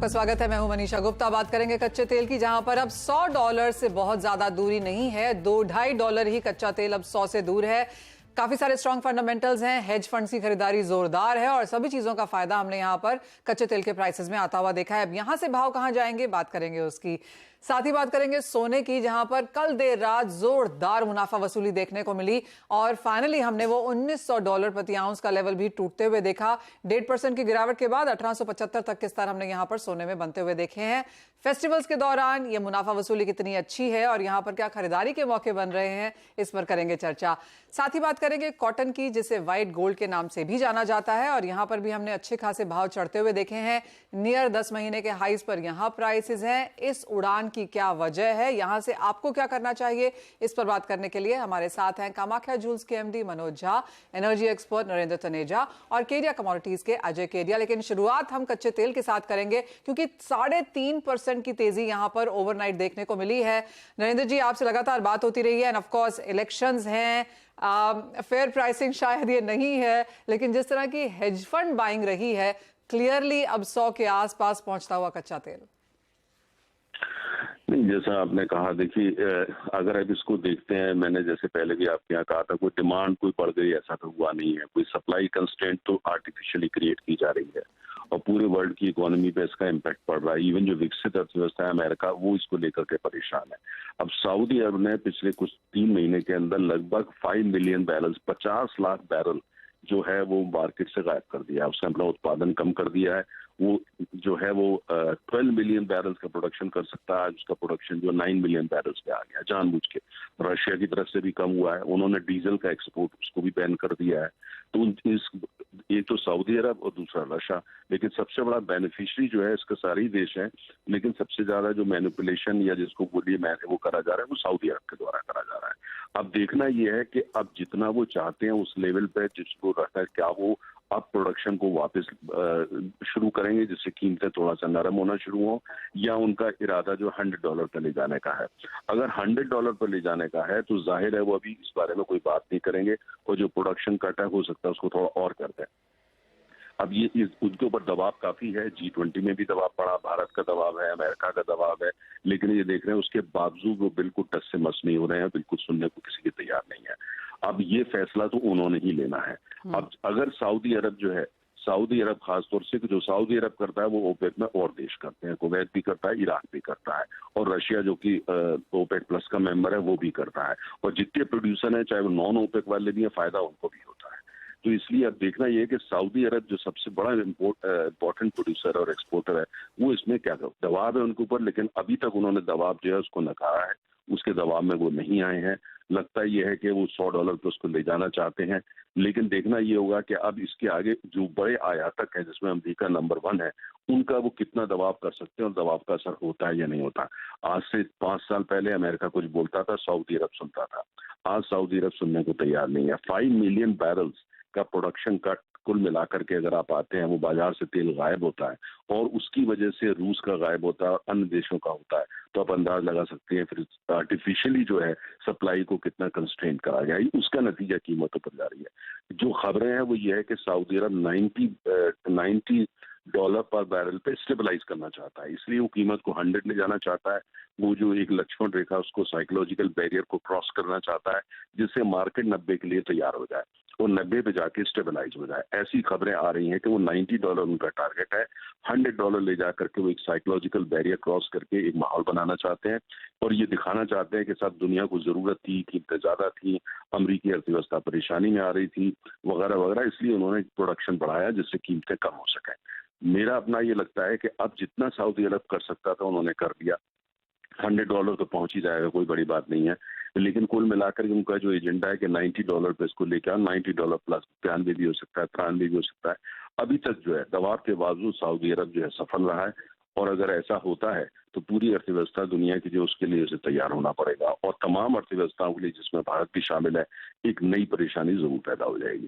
आपका स्वागत है। मैं हूं मनीषा गुप्ता। बात करेंगे कच्चे तेल की, जहां पर अब $100 से बहुत ज्यादा दूरी नहीं है। $2-2.5 ही कच्चा तेल अब 100 से दूर है। काफी सारे स्ट्रॉन्ग फंडामेंटल्स हैं, हेज फंड्स की खरीदारी जोरदार है और सभी चीजों का फायदा हमने यहां पर कच्चे तेल के प्राइसेस में आता हुआ देखा है। अब यहां से भाव कहां जाएंगे, बात करेंगे उसकी। साथ ही बात करेंगे सोने की, जहां पर कल देर रात जोरदार मुनाफा वसूली देखने को मिली और फाइनली हमने वो $1900 प्रति आउंस का लेवल भी टूटते हुए देखा। 1.5% की गिरावट के बाद 1875 तक के स्तर हमने यहां पर सोने में बनते हुए देखे हैं। फेस्टिवल्स के दौरान ये मुनाफा वसूली कितनी अच्छी है और यहां पर क्या खरीदारी के मौके बन रहे हैं, इस पर करेंगे चर्चा। साथ ही बात करेंगे कॉटन की, जिसे व्हाइट गोल्ड के नाम से भी जाना जाता है और यहां पर भी हमने अच्छे खासे भाव चढ़ते हुए देखे हैं। नियर 10 महीने के हाईज पर यहां प्राइसेस हैं। इस उड़ान की क्या वजह है, यहां से आपको क्या करना चाहिए, इस पर बात करने के लिए हमारे साथ हैं कामाख्या जूल्स के MD Manoj Jha, energy expert Narendra Taneja और केरिया कमोडिटीज के अजय केरिया। लेकिन शुरुआत हम कच्चे तेल के साथ करेंगे क्योंकि 3.5% की तेजी यहां पर ओवरनाइट देखने को मिली है। नरेंद्र जी, आपसे लगातार बात होती रही है एंड ऑफ कोर्स इलेक्शंस हैं, फेयर प्राइसिंग शायद ये नहीं है, लेकिन जिस तरह की हेज फंड बाइंग रही है, क्लियरली अब 100 के आसपास पहुंचता हुआ कच्चा तेल। नहीं, जैसा आपने कहा, देखिए अगर आप इसको देखते हैं, मैंने जैसे पहले भी आपके यहाँ कहा था, कोई डिमांड कोई बढ़ गई ऐसा तो हुआ नहीं है। कोई सप्लाई कंस्ट्रेंट तो आर्टिफिशियली क्रिएट की जा रही है और पूरे वर्ल्ड की इकोनॉमी पे इसका इम्पैक्ट पड़ रहा है। इवन जो विकसित अर्थव्यवस्था है अमेरिका, वो इसको लेकर के परेशान है। अब सऊदी अरब ने पिछले कुछ 3 महीने के अंदर लगभग 5 मिलियन बैरल, 50 लाख बैरल जो है वो मार्केट से गायब कर दिया है। उसने अपना उत्पादन कम कर दिया है। वो जो है वो 12 मिलियन बैरल्स का प्रोडक्शन कर सकता है, उसका प्रोडक्शन जो 9 मिलियन बैरल्स पे आ गया जानबूझ के। रशिया की तरफ से भी कम हुआ है। उन्होंने डीजल का एक्सपोर्ट उसको भी बैन कर दिया है। तो इस एक तो सऊदी अरब और दूसरा रशिया, लेकिन सबसे बड़ा बेनिफिशियरी जो है इसका सारे ही देश हैं, लेकिन सबसे ज्यादा जो मैनिपुलेशन या जिसको बोलिए वो करा जा रहा है वो सऊदी अरब के द्वारा करा जा रहा है। अब देखना यह है कि अब जितना वो चाहते हैं उस लेवल पे जिसको रहता है, क्या वो अब प्रोडक्शन को वापस शुरू करेंगे जिससे कीमतें थोड़ा सा नरम होना शुरू हो, या उनका इरादा जो $100 पर ले जाने का है। अगर $100 पर ले जाने का है तो जाहिर है वो अभी इस बारे में कोई बात नहीं करेंगे और जो प्रोडक्शन कट है हो सकता है उसको थोड़ा और कर दें। अब ये उनके ऊपर दबाव काफी है, G20 में भी दबाव पड़ा, भारत का दबाव है, अमेरिका का दबाव है, लेकिन ये देख रहे हैं उसके बावजूद वो बिल्कुल टस से मस नहीं हो रहे हैं, बिल्कुल सुनने को किसी की तैयार नहीं है। अब ये फैसला तो उन्होंने ही लेना है। अब अगर सऊदी अरब जो है, सऊदी अरब खासतौर से जो सऊदी अरब करता है वो ओपेक में और देश करते हैं, कुवैत भी करता है, ईरान भी करता है और रशिया जो कि ओपेक प्लस का मेंबर है वो भी करता है। और जितने प्रोड्यूसर हैं चाहे वो नॉन ओपेक वाले भी हैं, फायदा उनको भी होता है। तो इसलिए अब देखना यह है कि सऊदी अरब जो सबसे बड़ा इंपॉर्टेंट प्रोड्यूसर और एक्सपोर्टर है, वो इसमें क्या दबाव है उनके ऊपर, लेकिन अभी तक उन्होंने दबाव जो है उसको नकारा है। उसके दबाव में वो नहीं आए हैं। लगता यह है कि वो $100 पे उसको ले जाना चाहते हैं, लेकिन देखना ये होगा कि अब इसके आगे जो बड़े आयातक है जिसमें अमेरिका नंबर 1 है, उनका वो कितना दबाव कर सकते हैं और दबाव का असर होता है या नहीं होता। आज से 5 साल पहले अमेरिका कुछ बोलता था, सऊदी अरब सुनता था। आज सऊदी अरब सुनने को तैयार नहीं है। 5 मिलियन बैरल्स का प्रोडक्शन कट कुल मिलाकर के अगर आप आते हैं, वो बाजार से तेल गायब होता है और उसकी वजह से रूस का गायब होता है और अन्य देशों का होता है, तो आप अंदाज लगा सकते हैं फिर आर्टिफिशियली जो है सप्लाई को कितना कंस्ट्रेंट करा गया, उसका नतीजा कीमतों पर जा रही है। जो खबरें हैं वो ये है कि सऊदी अरब 90 डॉलर पर बैरल पे स्टेबलाइज करना चाहता है, इसलिए वो कीमत को 100 ले जाना चाहता है। वो जो एक लक्ष्मण रेखा उसको साइकोलॉजिकल बैरियर को क्रॉस करना चाहता है, जिससे मार्केट 90 के लिए तैयार हो जाए और 90 पे जाके स्टेबलाइज हो जाए। ऐसी खबरें आ रही हैं कि वो $90 उनका टारगेट है। $100 ले जा करके वो एक साइकोलॉजिकल बैरियर क्रॉस करके एक माहौल बनाना चाहते हैं और ये दिखाना चाहते हैं कि सब दुनिया को जरूरत थी, कीमतें ज्यादा थी, अमरीकी अर्थव्यवस्था परेशानी में आ रही थी वगैरह वगैरह, इसलिए उन्होंने प्रोडक्शन बढ़ाया जिससे कीमतें कम हो सकें। मेरा अपना ये लगता है कि अब जितना सऊदी अरब कर सकता था उन्होंने कर दिया। $100 तो पहुंच ही जाएगा, कोई बड़ी बात नहीं है, लेकिन कुल मिलाकर उनका जो एजेंडा है कि $90 पे इसको लेकर आओ, $90 प्लस 92 भी हो सकता है, 93 भी हो सकता है। अभी तक जो है दबाव के बावजूद सऊदी अरब जो है सफल रहा है और अगर ऐसा होता है तो पूरी अर्थव्यवस्था दुनिया की जो उसके लिए उसे तैयार होना पड़ेगा और तमाम अर्थव्यवस्थाओं के लिए जिसमें भारत भी शामिल है, एक नई परेशानी जरूर पैदा हो जाएगी।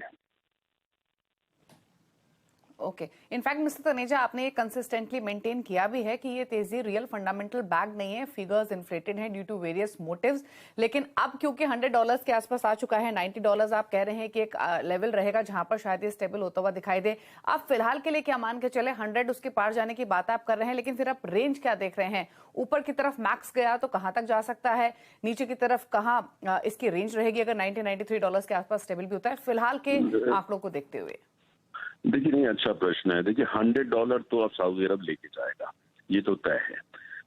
ओके, इनफैक्ट मिस्टर तनेजा, आपने ये कंसिस्टेंटली मेंटेन किया भी है कि ये तेजी रियल फंडामेंटल बैक नहीं है, फिगर्स इन्फ्लेटेड हैं ड्यू टू वेरियस मोटिव्स। लेकिन अब क्योंकि $100 के आसपास आ चुका है, $90 आप कह रहे हैं कि एक लेवल रहेगा जहां पर शायद ये स्टेबल होता हुआ दिखाई दे। आप फिलहाल के लिए क्या मान के चले, 100 उसके पार जाने की बात आप कर रहे हैं, लेकिन फिर आप रेंज क्या देख रहे हैं? ऊपर की तरफ मैक्स गया तो कहां तक जा सकता है, नीचे की तरफ कहां इसकी रेंज रहेगी अगर $93 के आसपास स्टेबल भी होता है, फिलहाल के आंकड़ों को देखते हुए? देखिए, नहीं, अच्छा प्रश्न है। देखिए, $100 तो अब सऊदी अरब लेके जाएगा, ये तो तय है।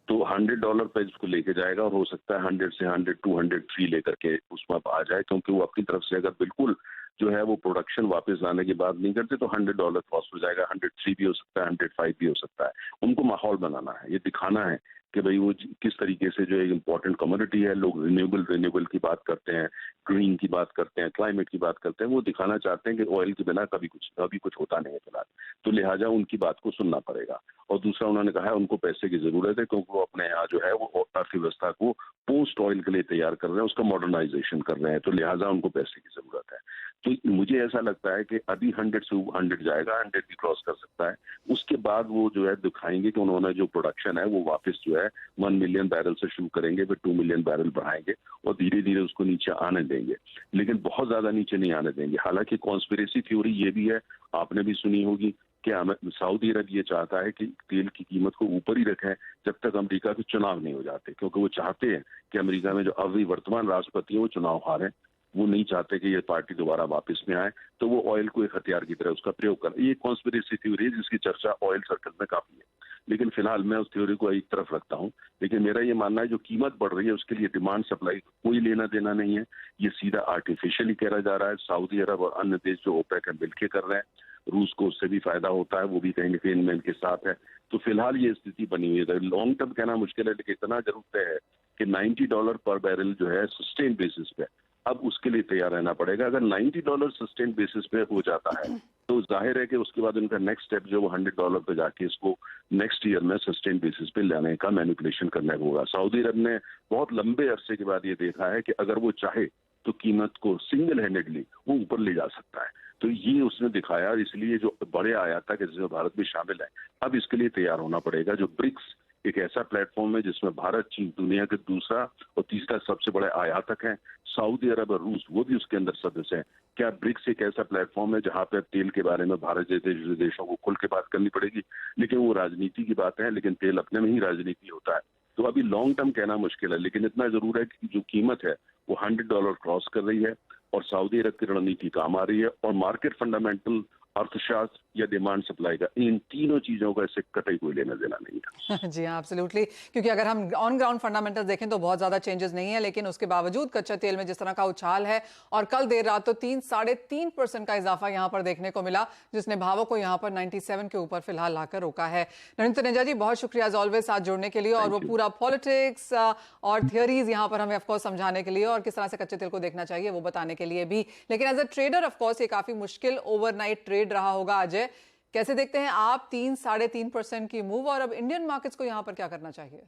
तो $100 पे इसको लेके जाएगा और हो सकता है 100 से 100, 200, 3 लेकर के उसमें अब आ जाए, क्योंकि वो अपनी तरफ से अगर बिल्कुल जो है वो प्रोडक्शन वापस लाने की बात नहीं करते तो $100 क्रॉस हो जाएगा। 103 भी हो सकता है, 105 भी हो सकता है। उनको माहौल बनाना है, ये दिखाना है कि भाई वो किस तरीके से जो एक इम्पोर्टेंट कमोडिटी है, लोग रिन्यूएबल की बात करते हैं, ग्रीन की बात करते हैं, क्लाइमेट की बात करते हैं, वो दिखाना चाहते हैं कि ऑयल के बिना कभी कुछ होता नहीं है फिलहाल। तो लिहाजा उनकी बात को सुनना पड़ेगा। और दूसरा, उन्होंने कहा है उनको पैसे की जरूरत है, क्योंकि वो अपने यहाँ जो है वो अर्थव्यवस्था को पोस्ट ऑयल के लिए तैयार कर रहे हैं, उसका मॉडर्नाइजेशन कर रहे हैं, तो लिहाजा उनको पैसे की जरूरत है। तो मुझे ऐसा लगता है कि अभी 100 से 100 जाएगा, 100 भी क्रॉस कर सकता है। उसके बाद वो जो है दिखाएंगे कि उन्होंने जो प्रोडक्शन है वो वापस जो है 1 मिलियन बैरल से शुरू करेंगे, फिर 2 मिलियन बैरल बढ़ाएंगे और धीरे धीरे उसको नीचे आने देंगे, लेकिन बहुत ज्यादा नीचे नहीं आने देंगे। हालांकि कॉन्स्पिरेसी थ्योरी ये भी है, आपने भी सुनी होगी, कि सऊदी अरब ये चाहता है कि तेल की कीमत को ऊपर ही रखें जब तक अमेरिका के चुनाव नहीं हो जाते, क्योंकि वो चाहते हैं कि अमेरिका में जो अभी वर्तमान राष्ट्रपति है वो चुनाव हारे। वो नहीं चाहते कि ये पार्टी दोबारा वापस में आए, तो वो ऑयल को एक हथियार की तरह उसका प्रयोग कर। ये कॉन्स्पिरेसी थ्योरी है जिसकी चर्चा ऑयल सर्कल में काफी है, लेकिन फिलहाल मैं उस थ्योरी को एक तरफ रखता हूँ। लेकिन मेरा ये मानना है जो कीमत बढ़ रही है उसके लिए डिमांड सप्लाई कोई लेना देना नहीं है, ये सीधा आर्टिफिशियली करा जा रहा है। सऊदी अरब और अन्य देश जो ओपेक है मिलकर कर रहे हैं, रूस को उससे भी फायदा होता है, वो भी कहीं ना कहीं इनके साथ है। तो फिलहाल ये स्थिति बनी हुई है। लॉन्ग टर्म कहना मुश्किल है, लेकिन इतना जरूर तय है कि $90 पर बैरल जो है सस्टेन बेसिस पे, अब उसके लिए तैयार रहना पड़ेगा। अगर $90 सस्टेन बेसिस पे हो जाता है तो जाहिर है कि उसके बाद उनका नेक्स्ट स्टेप जो वो $100 पे जाके इसको नेक्स्ट ईयर में सस्टेन बेसिस पे लाने का मैनिपुलेशन करना होगा। सऊदी अरब ने बहुत लंबे अरसे के बाद ये देखा है कि अगर वो चाहे तो कीमत को सिंगल हैंडेडली वो ऊपर ले जा सकता है। तो ये उसने दिखाया, और इसलिए जो बड़े आयातक है जिसमें भारत भी शामिल है, अब इसके लिए तैयार होना पड़ेगा। जो ब्रिक्स एक ऐसा प्लेटफॉर्म है जिसमें भारत, चीन दुनिया के दूसरा और तीसरा सबसे बड़े आयातक हैं, सऊदी अरब और रूस वो भी उसके अंदर सदस्य हैं। क्या ब्रिक्स एक ऐसा प्लेटफॉर्म है जहां पर तेल के बारे में भारत जैसे देशों को खुल के बात करनी पड़ेगी? लेकिन वो राजनीति की बात है, लेकिन तेल अपने में ही राजनीति होता है। तो अभी लॉन्ग टर्म कहना मुश्किल है, लेकिन इतना जरूर है कि जो कीमत है वो $100 क्रॉस कर रही है और सऊदी अरब की रणनीति काम आ रही है। और मार्केट फंडामेंटल, अर्थशास्त्र या डिमांड सप्लाई का, इन तीनों चीजों का इससे कतई कोई लेना देना नहीं है। जी हाँ, एब्सोल्युटली, क्योंकि अगर हम ऑन ग्राउंड फंडामेंटल्स देखें तो बहुत ज्यादा चेंजेस नहीं है, लेकिन उसके बावजूद कच्चे तेल में जिस तरह का उछाल है, और कल देर रात तो 3-3.5% का इजाफा यहां पर देखने को मिला, जिसने भावों को यहां पर 97 के ऊपर फिलहाल लाकर रोका है। नरेंद्र तनेजा जी, बहुत शुक्रिया एज ऑलवेज साथ जुड़ने के लिए, और वो पूरा पॉलिटिक्स और थियोरीज यहां पर हमें ऑफकोर्स समझाने के लिए और किस तरह से कच्चे तेल को देखना चाहिए वो बताने के लिए भी। लेकिन एज अ ट्रेडर ऑफकोर्स ये काफी मुश्किल ओवरनाइट ट्रेड रहा होगा। अजय, कैसे देखते हैं आप 3-3.5% की मूव, और अब इंडियन मार्केट्स को यहां पर क्या करना चाहिए?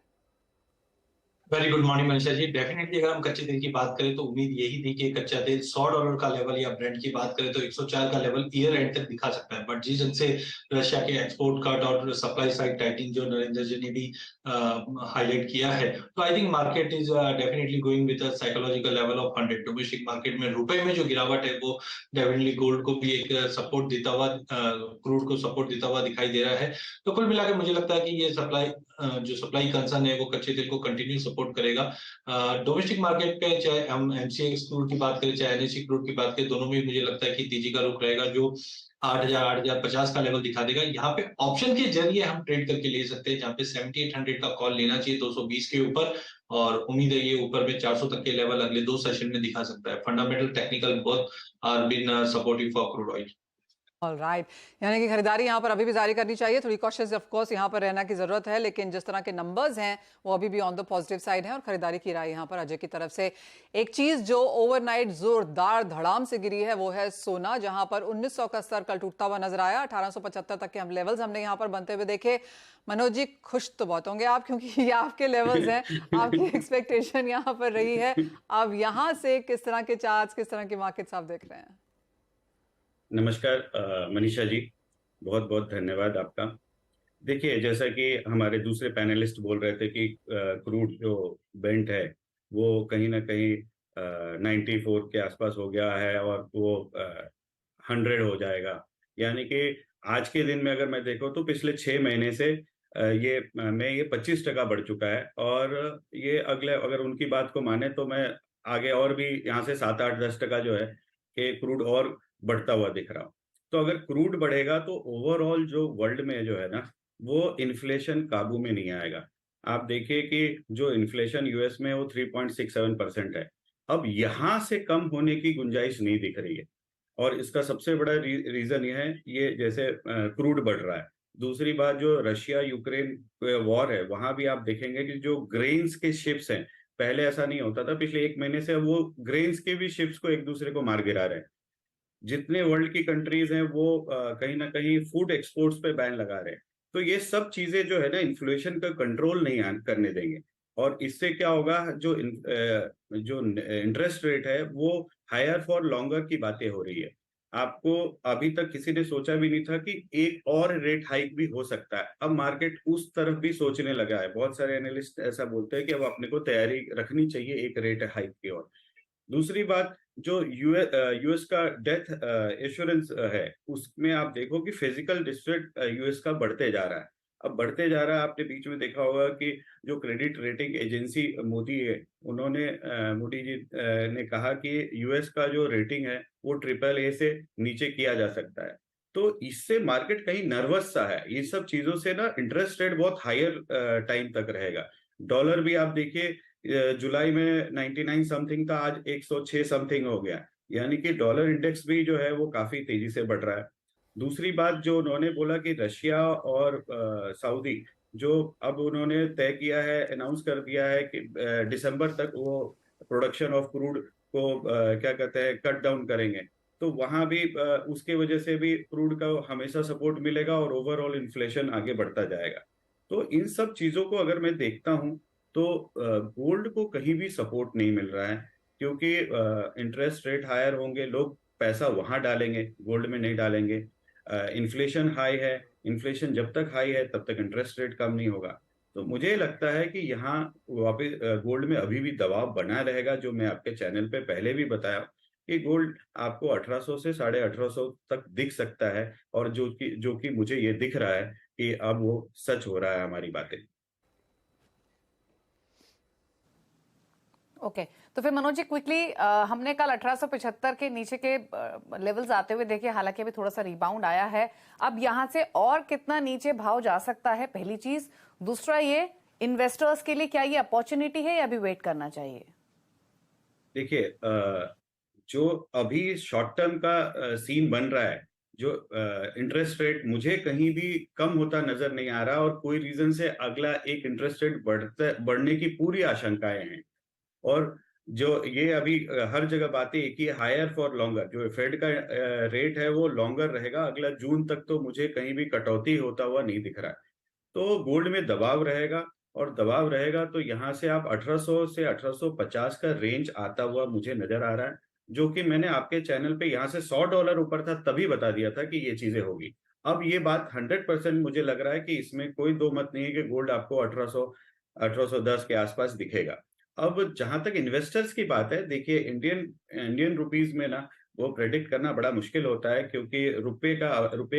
Very good morning Manisha ji. Definitely अगर हम कच्चे तेल की बात करें तो उम्मीद यही थी कि कच्चा तेल $100 का लेवल, या ब्रेंट की बात करें तो 104 का लेवल ईयर एंड तक दिखा सकता है। बट जिस ढंग से रशिया के एक्सपोर्ट कट और सप्लाई साइड टाइटिंग जो नरेंद्र जी ने भी हाईलाइट किया है, तो I think market is definitely going with a psychological level of 100। Domestic market में रुपए में जो गिरावट है वो डेफिनेटली गोल्ड को भी एक सपोर्ट देता हुआ, क्रूड को सपोर्ट देता हुआ दिखाई दे रहा है। तो कुल मिलाकर मुझे लगता है कि ये जो सप्लाई कंसर्न है वो कच्चे तेल को कंटिन्यू सपोर्ट करेगा। डोमेस्टिक मार्केट पे चाहे हम एमसीएक्स क्रूड की बात करें चाहे एनएससी क्रूड की बात करें, दोनों में मुझे लगता है कि तेजी का रुख रहेगा, जो 8,050 का लेवल दिखा देगा। यहाँ पे ऑप्शन के जरिए हम ट्रेड करके ले सकते हैं, जहाँ पे 7800 का कॉल लेना चाहिए 220 के ऊपर, और उम्मीद है ये ऊपर में 400 तक के लेवल अगले 2 सेशन में दिखा सकता है। Fundamental technical both are been supportive for crude oil. Alright, यानी कि खरीदारी यहाँ पर अभी भी जारी करनी चाहिए। थोड़ी कॉशियस ऑफ कोर्स यहाँ पर रहना की जरूरत है, लेकिन जिस तरह के नंबर्स हैं वो अभी भी ऑन द पॉजिटिव साइड है, और खरीदारी की राय यहाँ पर अजय की तरफ से। एक चीज जो ओवरनाइट जोरदार धड़ाम से गिरी है वो है सोना, जहां पर 1900 का स्तर कल टूटता हुआ नजर आया। 1875 तक के हम लेवल्स हमने यहाँ पर बनते हुए देखे। मनोज जी, खुश तो बहुत होंगे आप, क्योंकि ये आपके लेवल्स हैं, आपकी एक्सपेक्टेशन यहाँ पर रही है। अब यहाँ से किस तरह के चार्ट्स, किस तरह की मार्केट्स आप देख रहे हैं? नमस्कार मनीषा जी। बहुत बहुत धन्यवाद आपका। देखिए, जैसा कि हमारे दूसरे पैनलिस्ट बोल रहे थे कि क्रूड जो बेंट है वो कहीं ना कहीं 94 के आसपास हो गया है और वो 100 हो जाएगा। यानी कि आज के दिन में अगर मैं देखूं तो पिछले 6 महीने से ये 25% बढ़ चुका है। और ये अगले अगर उनकी बात को माने तो मैं आगे और भी यहाँ से 7-8-10% जो है कि क्रूड और बढ़ता हुआ दिख रहा हूँ। तो अगर क्रूड बढ़ेगा तो ओवरऑल जो वर्ल्ड में जो है ना वो इन्फ्लेशन काबू में नहीं आएगा। आप देखिए कि जो इन्फ्लेशन यूएस में वो 3.67% है। अब यहाँ से कम होने की गुंजाइश नहीं दिख रही है। और इसका सबसे बड़ा रीजन ये है, ये जैसे क्रूड बढ़ रहा है। दूसरी बात, जो रशिया यूक्रेन वॉर है वहां भी आप देखेंगे कि जो ग्रेन्स के शिप्स हैं, पहले ऐसा नहीं होता था, पिछले 1 महीने से वो ग्रेन्स के भी शिप्स को एक दूसरे को मार गिरा रहे हैं। जितने वर्ल्ड की कंट्रीज हैं वो कहीं ना कहीं फूड एक्सपोर्ट्स पे बैन लगा रहे हैं। तो ये सब चीजें जो है ना इन्फ्लेशन का कंट्रोल नहीं करने देंगे। और इससे क्या होगा, जो इंटरेस्ट रेट है वो हायर फॉर लॉन्गर की बातें हो रही है। आपको अभी तक किसी ने सोचा भी नहीं था कि एक और रेट हाइक भी हो सकता है। अब मार्केट उस तरफ भी सोचने लगा है। बहुत सारे एनालिस्ट ऐसा बोलते हैं कि अब अपने को तैयारी रखनी चाहिए एक रेट हाइक की ओर। दूसरी बात, जो यूएस का डेथ इंश्योरेंस है उसमें आप देखो कि फिजिकल डिस्ट्रेस यूएस का बढ़ते जा रहा है। अब बढ़ते जा रहा है। आपने बीच में देखा होगा कि जो क्रेडिट रेटिंग एजेंसी मोदी है, उन्होंने मोदी जी ने कहा कि यूएस का जो रेटिंग है वो AAA से नीचे किया जा सकता है। तो इससे मार्केट कहीं नर्वस सा है। ये सब चीजों से ना इंटरेस्ट रेट बहुत हायर टाइम तक रहेगा। डॉलर भी आप देखिए, जुलाई में 99 समथिंग था, आज 106 समथिंग हो गया। यानी कि डॉलर इंडेक्स भी जो है वो काफी तेजी से बढ़ रहा है। दूसरी बात, जो उन्होंने बोला कि रशिया और सऊदी, जो अब उन्होंने तय किया है, अनाउंस कर दिया है कि दिसंबर तक वो प्रोडक्शन ऑफ क्रूड को क्या कहते हैं कट डाउन करेंगे। तो वहां भी उसके वजह से भी क्रूड का हमेशा सपोर्ट मिलेगा और ओवरऑल इन्फ्लेशन आगे बढ़ता जाएगा। तो इन सब चीजों को अगर मैं देखता हूं तो गोल्ड को कहीं भी सपोर्ट नहीं मिल रहा है, क्योंकि इंटरेस्ट रेट हायर होंगे, लोग पैसा वहां डालेंगे, गोल्ड में नहीं डालेंगे। इन्फ्लेशन हाई है, इन्फ्लेशन जब तक हाई है तब तक इंटरेस्ट रेट कम नहीं होगा। तो मुझे लगता है कि यहाँ वापस गोल्ड में अभी भी दबाव बना रहेगा, जो मैं आपके चैनल पे पहले भी बताया कि गोल्ड आपको 1800 से 1850 तक दिख सकता है। और जो कि मुझे ये दिख रहा है कि अब वो सच हो रहा है हमारी बातें। ओके तो फिर मनोज जी क्विकली, हमने कल 1875 के नीचे के लेवल्स आते हुए देखे, हालांकि अभी थोड़ा सा रिबाउंड आया है। अब यहां से और कितना नीचे भाव जा सकता है, पहली चीज। दूसरा, ये इन्वेस्टर्स के लिए क्या ये अपॉर्चुनिटी है या अभी वेट करना चाहिए? देखिए, जो अभी शॉर्ट टर्म का सीन बन रहा है, जो इंटरेस्ट रेट मुझे कहीं भी कम होता नजर नहीं आ रहा, और कोई रीजन से अगला एक इंटरेस्ट रेट बढ़ने की पूरी आशंकाएं हैं। और जो ये अभी हर जगह बातें एक ही, हायर फॉर लॉन्गर, जो फेड का रेट है वो लॉन्गर रहेगा अगला जून तक। तो मुझे कहीं भी कटौती होता हुआ नहीं दिख रहा है। तो गोल्ड में दबाव रहेगा, और दबाव रहेगा तो यहाँ से आप 1800 से 1850 का रेंज आता हुआ मुझे नजर आ रहा है, जो कि मैंने आपके चैनल पे यहाँ से $100 ऊपर था तभी बता दिया था कि ये चीजें होगी। अब ये बात 100% मुझे लग रहा है कि इसमें कोई दो मत नहीं है कि गोल्ड आपको 1810 के आसपास दिखेगा। अब जहां तक इन्वेस्टर्स की बात है, देखिए इंडियन रुपीज में ना वो प्रेडिक्ट करना बड़ा मुश्किल होता है, क्योंकि रुपए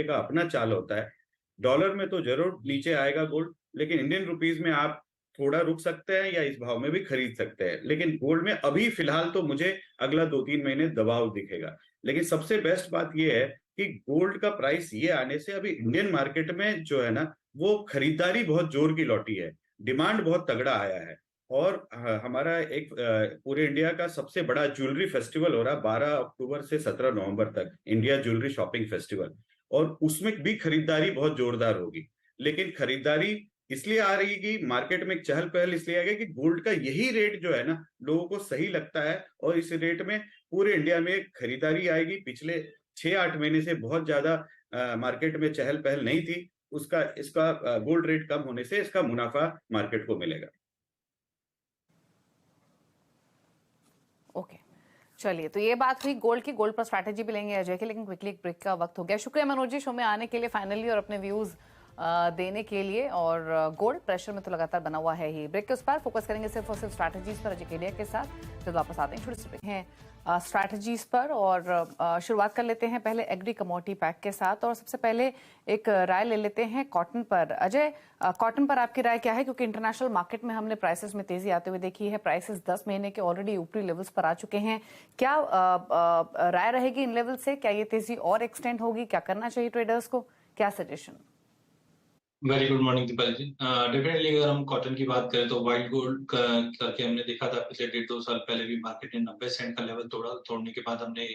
का अपना चाल होता है। डॉलर में तो जरूर नीचे आएगा गोल्ड, लेकिन इंडियन रुपीज में आप थोड़ा रुक सकते हैं या इस भाव में भी खरीद सकते हैं। लेकिन गोल्ड में अभी फिलहाल तो मुझे अगला 2-3 महीने दबाव दिखेगा। लेकिन सबसे बेस्ट बात यह है कि गोल्ड का प्राइस ये आने से अभी इंडियन मार्केट में जो है ना वो खरीदारी बहुत जोर की लौटी है, डिमांड बहुत तगड़ा आया है। और हमारा एक पूरे इंडिया का सबसे बड़ा ज्वेलरी फेस्टिवल हो रहा है 12 अक्टूबर से 17 नवंबर तक, इंडिया ज्वेलरी शॉपिंग फेस्टिवल। और उसमें भी खरीदारी बहुत जोरदार होगी। लेकिन खरीदारी इसलिए आ रही कि मार्केट में एक चहल पहल इसलिए आ गई कि गोल्ड का यही रेट जो है ना लोगों को सही लगता है, और इस रेट में पूरे इंडिया में खरीदारी आएगी। पिछले 6-8 महीने से बहुत ज्यादा मार्केट में चहल पहल नहीं थी, इसका गोल्ड रेट कम होने से इसका मुनाफा मार्केट को मिलेगा। ओके चलिए, तो ये बात हुई गोल्ड की। गोल्ड पर स्ट्रैटेजी भी लेंगे अजय की, लेकिन क्विकली एक ब्रेक का वक्त हो गया। शुक्रिया मनोज जी, शो में आने के लिए फाइनली और अपने व्यूज देने के लिए। और गोल्ड प्रेशर में तो लगातार बना हुआ है ही। ब्रेक के उस पर फोकस करेंगे सिर्फ और सिर्फ स्ट्रैटेजीज पर अजय केडिया के साथ। फिर वापस आते हैं छोटे से ब्रेक हैं स्ट्रैटेजीज पर। और शुरुआत कर लेते हैं पहले एग्री कमोडिटी पैक के साथ। और सबसे पहले एक राय ले लेते हैं कॉटन पर। अजय, कॉटन पर आपकी राय क्या है? क्योंकि इंटरनेशनल मार्केट में हमने प्राइसेस में तेजी आते हुए देखी है। प्राइसेस 10 महीने के ऑलरेडी ऊपरी लेवल्स पर आ चुके हैं। क्या राय रहेगी इन लेवल से? क्या ये तेजी और एक्सटेंड होगी? क्या करना चाहिए ट्रेडर्स को? क्या suggestion? Very good morning Deepal ji. Definitely अगर हम कॉटन की बात करें तो वाइट गोल्ड करके हमने देखा था पिछले 1.5-2 साल पहले भी मार्केट ने 90 सेंट का लेवल तोड़ा। तोड़ने के बाद हमने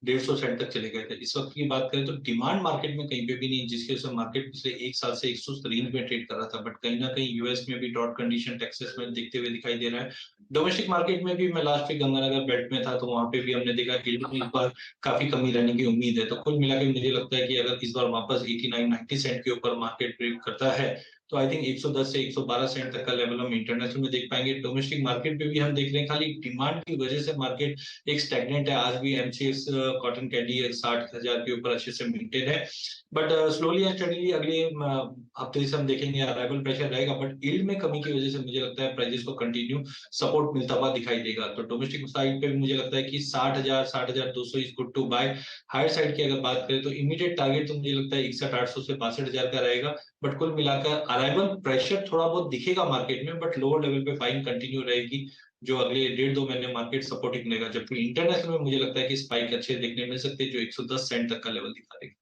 150 सेंट तक चले गए थे। इस वक्त की बात करें तो डिमांड मार्केट में कहीं पे भी नहीं, जिसकी वजह से मार्केट पिछले 1 साल से 100 रेंज में ट्रेड कर रहा था। बट कहीं ना कहीं यूएस में भी डॉट कंडीशन टेक्सास में दिखते हुए दिखाई दे रहा है। डोमेस्टिक मार्केट में भी मैं लास्ट वीक गंगानगर बेल्ट में था, तो वहां पे भी हमने देखा कि इस बार काफी कमी रहने की उम्मीद है। तो कुल मिलाकर मुझे लगता है कि अगर इस बार वापस 89-90 सेंट के ऊपर मार्केट ट्रेड करता है तो आई थिंक 110 से 112 सेंट तक का लेवल हम इंटरनेशनल में देख पाएंगे। डोमेस्टिक मार्केट पे भी हम देख रहे हैं खाली डिमांड की वजह से मार्केट एक स्टैग्नेंट है। आज भी एमसीएक्स कॉटन कैंडी 60,000 के ऊपर अच्छे से मेंटेन है। बट स्लोली एंड स्टडीली अगले हफ्ते से हम देखेंगे अराइवल प्रेशर रहेगा। बट यील्ड में कमी की वजह से मुझे लगता है प्राइसेस को कंटिन्यू सपोर्ट मिलता हुआ दिखाई देगा। तो डोमेस्टिक साइड पे भी मुझे लगता है कि 60,000 60,200 is good to buy. Higher side की अगर बात करें तो इमीडिएट टारगेट तो मुझे लगता है 61,800 से 62,000 का रहेगा। बट कुल मिलाकर अराइवल प्रेशर थोड़ा बहुत दिखेगा मार्केट में, बट लोअर लेवल पे बाइंग कंटिन्यू रहेगी जो अगले 1.5-2 महीने मार्केट सपोर्टिंग रहेगा। जबकि इंटरनेशनल में मुझे लगता है कि स्पाइक अच्छे देखने मिल सकते हैं जो 110 सेंट तक का लेवल दिखा देगा।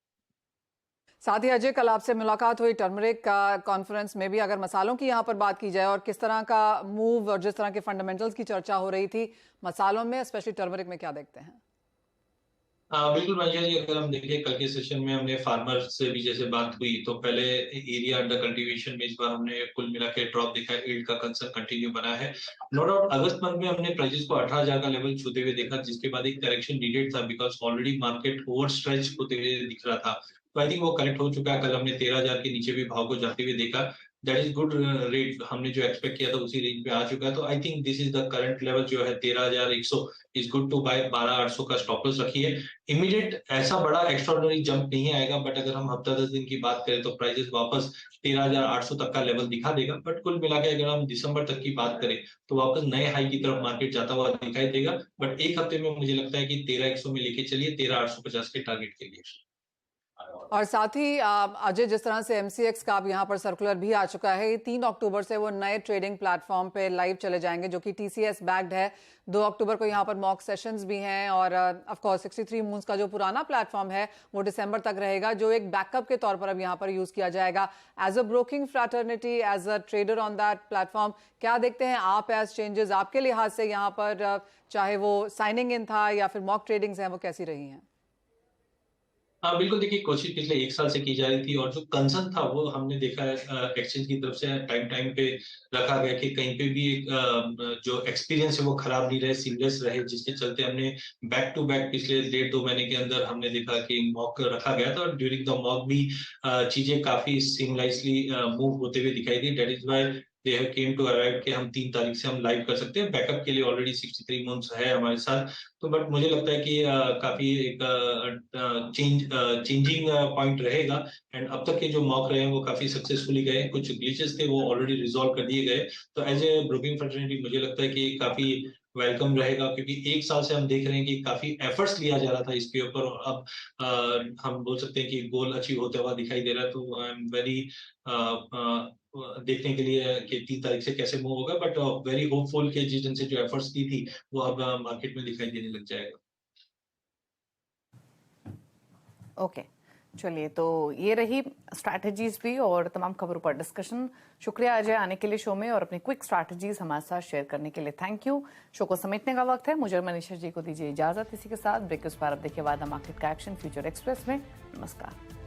साथ ही अजय, कल आपसे मुलाकात हुई टर्मरिक का कॉन्फ्रेंस में भी। अगर मसालों की यहाँ पर बात की जाए और किस तरह का मूव और जिस तरह के फंडामेंटल्स की चर्चा हो रही थी मसालों में, स्पेशली टर्मरिक में, क्या देखते हैं? बिल्कुल मंजिया जी, अगर हम देखें कल के सेशन में हमने फार्मर से भी जैसे बात हुई तो पहले एरिया अंडर कल्टीवेशन में इस बार हमने कुल मिला के ड्रॉप देखा है। यील्ड का कंसर्न कंटिन्यू बना है। नो डाउट अगस्त मंथ में हमने प्राइसेस को 18,000 का लेवल छूते हुए देखा, जिसके बाद एक करेक्शन नीडेड था because already market over stretch होते हुए दिख रहा था। तो आई थिंक वो करेक्ट हो चुका है। कल हमने 13,000 के नीचे भी भाव को जाते हुए देखा। That is good rate. हमने जो एक्सपेक्ट किया था उसी रेंज पे आ चुका है। तो I think this is the current level जो है 13,100 इज गुड टू बाय। 12,800 का स्टॉप लॉस रखिए। इमीडिएट ऐसा बड़ा एक्स्ट्राऑर्डिनरी जंप नहीं आएगा, बट अगर हम हफ्ता 10 दिन की बात करें तो प्राइसेस वापस 13,800 तक का लेवल दिखा देगा। बट कुल मिला के अगर हम दिसंबर तक की बात करें तो वापस नए हाई की तरफ मार्केट जाता हुआ दिखाई देगा। बट एक हफ्ते में मुझे लगता है कि 13,100 में लेके चलिए 13,850 के टारगेट के लिए। और साथ ही अजय, जिस तरह से एमसीएक्स का अब यहाँ पर सर्कुलर भी आ चुका है, 3 अक्टूबर से वो नए ट्रेडिंग प्लेटफॉर्म पे लाइव चले जाएंगे जो कि टीसीएस बैक्ड है। 2 अक्टूबर को यहाँ पर मॉक सेशंस भी हैं। और ऑफ कोर्स 63 मून्स का जो पुराना प्लेटफॉर्म है वो दिसंबर तक रहेगा, जो एक बैकअप के तौर पर अब यहाँ पर यूज किया जाएगा as a broking fraternity, as a trader on that platform. क्या देखते हैं आप एज चेंजेस आपके लिहाज से यहाँ पर, चाहे वो साइनिंग इन था या फिर मॉक ट्रेडिंग्स हैं, वो कैसी रही हैं? हाँ बिल्कुल, देखिए कोशिश पिछले 1 साल से की जा रही थी और जो कंसर्न था वो हमने देखा है एक्सचेंज की तरफ से टाइम पे रखा गया कि कहीं पे भी एक जो एक्सपीरियंस है वो खराब नहीं रहे, सीमलेस रहे, जिसके चलते हमने बैक टू बैक पिछले 1.5-2 महीने के अंदर हमने देखा कि मॉक रखा गया था। और ड्यूरिंग द मॉक भी चीजें काफी सीमलाइसली मूव होते हुए दिखाई दी। That is why they have came to arrive कि हम 3 तारीख से हम लाइव कर सकते हैं। बैकअप के लिए ऑलरेडी 63 मंथ्स है हमारे साथ। तो बट मुझे लगता है कि काफी एक चेंजिंग पॉइंट रहेगा। एंड अब तक के जो मॉक रहे हैं वो काफी सक्सेसफुली गए। कुछ ग्लिचेस थे वो ऑलरेडी रिजॉल्व कर दिए गए। तो एज ए ब्रोकिंग फ्रेटर्निटी मुझे लगता है कि काफी वेलकम रहेगा, क्योंकि 1 साल से हम देख रहे हैं कि काफी एफर्ट्स लिया जा रहा था इसके ऊपर और अब हम बोल सकते हैं कि गोल अचीव होता हुआ दिखाई दे रहा है। तो आई एम वेरी देखने के लिए कि 3 तारीख से कैसे मूव होगा। बट वेरी होपफुल कि जिस दिन से जो एफर्ट्स की थी वो अब मार्केट में दिखाई देने लग जाएगा। ओके, चलिए, तो ये रही स्ट्रैटेजीज भी और तमाम खबरों पर डिस्कशन। शुक्रिया अजय आने के लिए शो में और अपनी क्विक स्ट्रैटेजीज हमारे साथ शेयर करने के लिए। Thank you. शो को समेटने का वक्त है। मुझे मनीषा जी को दीजिए इजाजत। इसी के साथ ब्रेक के उस पार अब देखिए वादा मार्केट का एक्शन फ्यूचर एक्सप्रेस में। नमस्कार।